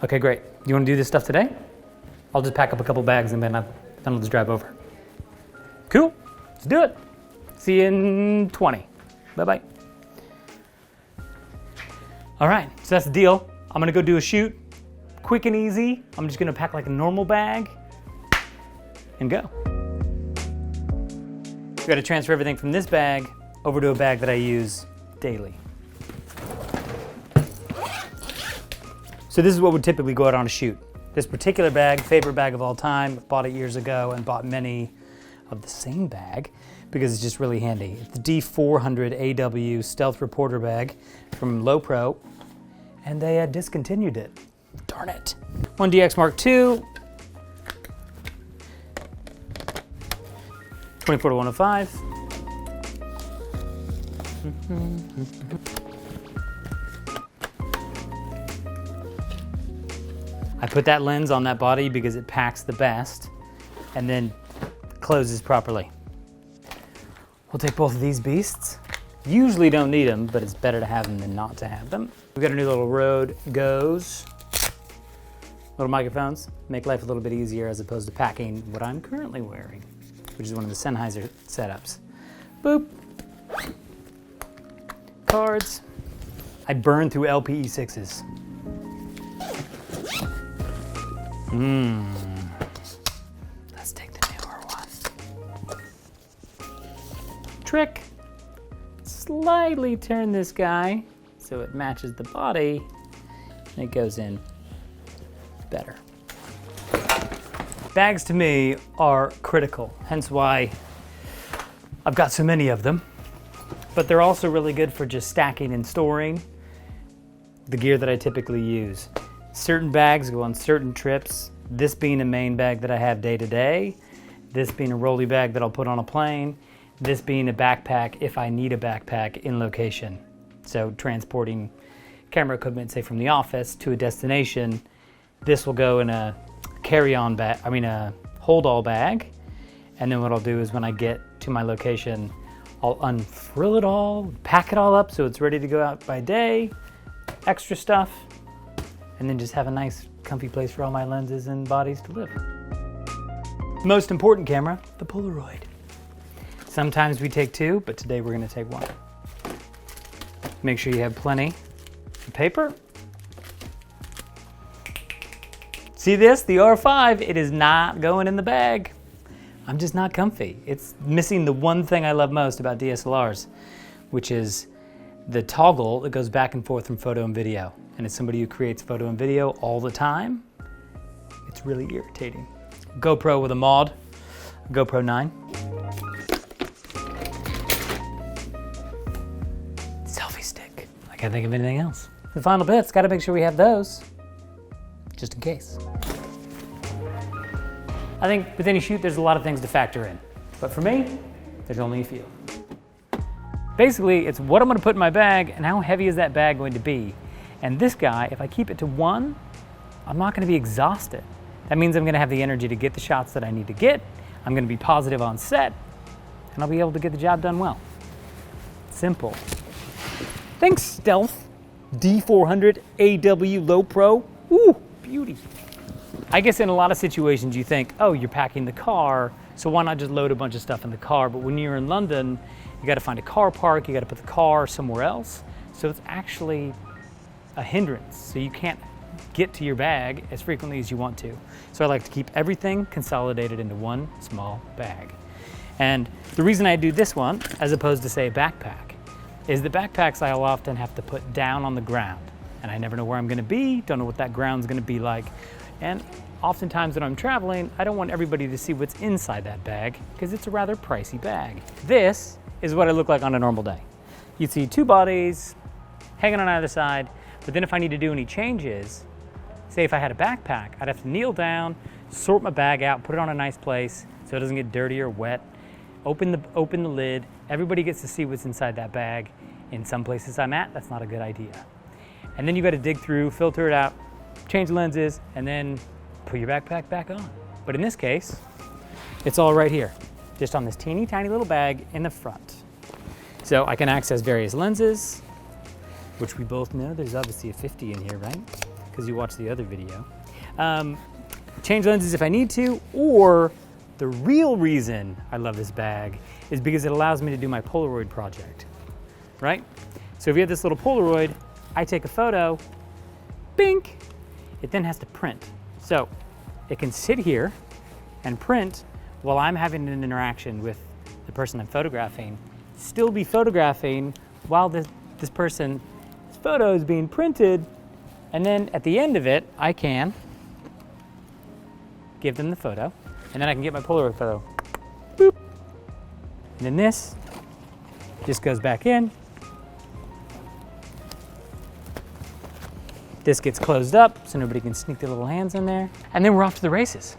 Okay, great. You want to do this stuff today? I'll just pack up a couple bags and then I'll just drive over. Cool, let's do it. See you in 20. Bye-bye. All right, so that's the deal. I'm gonna go do a shoot, quick and easy. I'm just gonna pack like a normal bag and go. We gotta transfer everything from this bag over to a bag that I use daily. So this is what would typically go out on a shoot. This particular bag, favorite bag of all time, bought it years ago and bought many of the same bag because it's just really handy. It's the D400 AW Stealth Reporter bag from Low Pro, and they discontinued it. Darn it. 1DX Mark II, 24 to 105. I put that lens on that body because it packs the best and then closes properly. We'll take both of these beasts. Usually don't need them, but it's better to have them than not to have them. We've got a new little Rode Goes. Little microphones, make life a little bit easier as opposed to packing what I'm currently wearing, which is one of the Sennheiser setups. Boop. Cards. I burn through LPE6s. Let's take the newer one. Trick. Slightly turn this guy so it matches the body and it goes in better. Bags to me are critical, hence why I've got so many of them, but they're also really good for just stacking and storing the gear that I typically use. Certain bags go on certain trips, this being a main bag that I have day to day, this being a rolly bag that I'll put on a plane, this being a backpack if I need a backpack in location. So transporting camera equipment, say from the office to a destination, this will go in a carry-on bag, a hold-all bag. And then what I'll do is when I get to my location, I'll unfrill it all, pack it all up so it's ready to go out by day, extra stuff, and then just have a nice comfy place for all my lenses and bodies to live. Most important camera, the Polaroid. Sometimes we take two, but today we're gonna take one. Make sure you have plenty of paper. See this, the R5, it is not going in the bag. I'm just not comfy. It's missing the one thing I love most about DSLRs, which is the toggle that goes back and forth from photo and video. And as somebody who creates photo and video all the time, it's really irritating. GoPro with a mod, GoPro 9. Selfie stick. I can't think of anything else. The final bits, gotta make sure we have those, just in case. I think with any shoot, there's a lot of things to factor in. But for me, there's only a few. Basically, it's what I'm gonna put in my bag and how heavy is that bag going to be. And this guy, if I keep it to one, I'm not gonna be exhausted. That means I'm gonna have the energy to get the shots that I need to get. I'm gonna be positive on set, and I'll be able to get the job done well. Simple. Thanks, Stealth D400 AW Low Pro. Ooh, beauty. I guess in a lot of situations you think, oh, you're packing the car, so why not just load a bunch of stuff in the car? But when you're in London, you gotta find a car park, you gotta put the car somewhere else. So it's actually a hindrance. So you can't get to your bag as frequently as you want to. So I like to keep everything consolidated into one small bag. And the reason I do this one, as opposed to say a backpack, is the backpacks I'll often have to put down on the ground. And I never know where I'm gonna be, don't know what that ground's gonna be like. And oftentimes when I'm traveling, I don't want everybody to see what's inside that bag because it's a rather pricey bag. This is what I look like on a normal day. You'd see two bodies hanging on either side, but then if I need to do any changes, say if I had a backpack, I'd have to kneel down, sort my bag out, put it on a nice place so it doesn't get dirty or wet, open the lid, everybody gets to see what's inside that bag. In some places I'm at, that's not a good idea. And then you gotta dig through, filter it out, change lenses, and then put your backpack back on. But in this case, it's all right here, just on this teeny tiny little bag in the front. So I can access various lenses, which we both know there's obviously a 50 in here, right? because you watched the other video. Change lenses if I need to, or the real reason I love this bag is because it allows me to do my Polaroid project, right? So if you have this little Polaroid, I take a photo, bink, it then has to print. So it can sit here and print while I'm having an interaction with the person I'm photographing, still be photographing while this person's photo is being printed, and then at the end of it, I can give them the photo, and then I can get my Polaroid photo. Boop. And then this just goes back in. This gets closed up so nobody can sneak their little hands in there. And then we're off to the races.